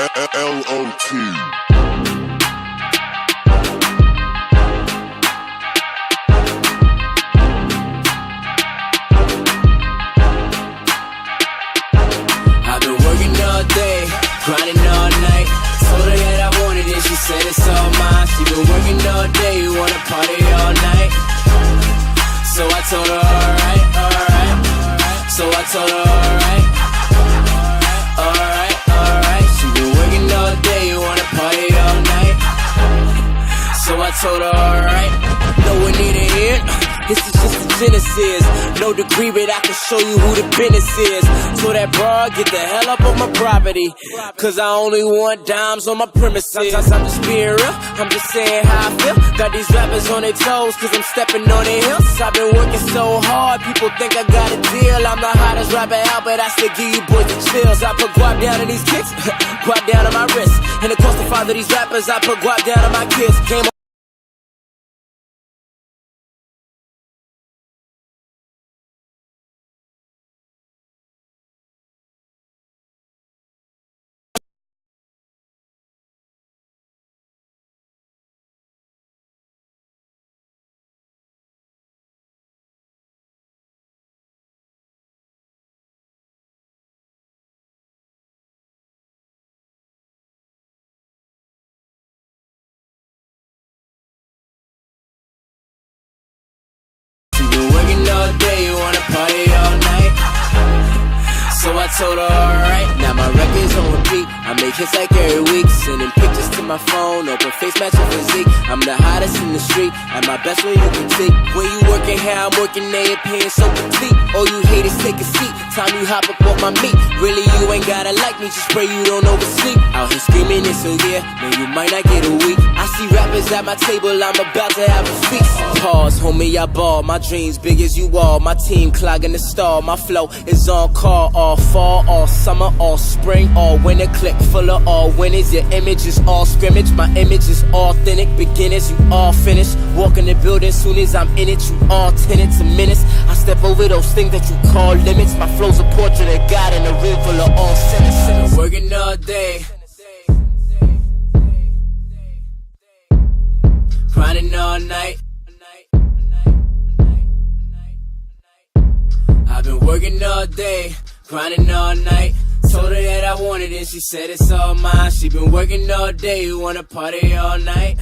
I've been working all day, grinding all night. Told her that I wanted it, she said it's all mine. She been working all day, wanna party all night. So I told her alright, alright. So I told her alright, alright, alright. She been working all day, wanna party all night. So I told her alright. No one need to hear. This is just the genesis. No degree, but I can show you who the business is. So that broad, get the hell up on my property. Cause I only want dimes on my premises. Sometimes I'm just being real, I'm just saying how I feel. Got these rappers on their toes, cause I'm stepping on their heels. I've been working so hard, people think I got a deal. I'm the hottest rapper out, but I still give you boys the chills. I put guap down in these kicks, guap down on my wrist. And it cost the father these rappers, I put guap down on my kids. Came all day, you wanna party all night. So I told her alright. Now my record's on repeat, I make hits like every week. Sending pictures to my phone, open face matching physique. I'm the hottest in the street, at my best when you can see. When you working how I'm working, they ain't paying so petite. All you haters take a seat, time you hop up on my meat. Really you ain't gotta like me, just pray you don't oversleep. Out here screaming this, so yeah, man you might not get a week. I see rappers at my table, I'm about to have a feast. Pause, homie, I ball, my dreams big as you all. My team clogging the stall, my flow is on call. All fall, all summer, all spring, all winter. Click full of all winners. Your image is all scrimmage, my image is authentic. Beginners, you all finished. Walk in the building, soon as I'm in it, you all tenants a menace. I step over those things that you call limits. My flow's a portrait of God in a room full of all sinners. Working all day, grinding all night. I've been working all day, grinding all night. Told her that I wanted it, she said it's all mine. She been working all day, wanna party all night.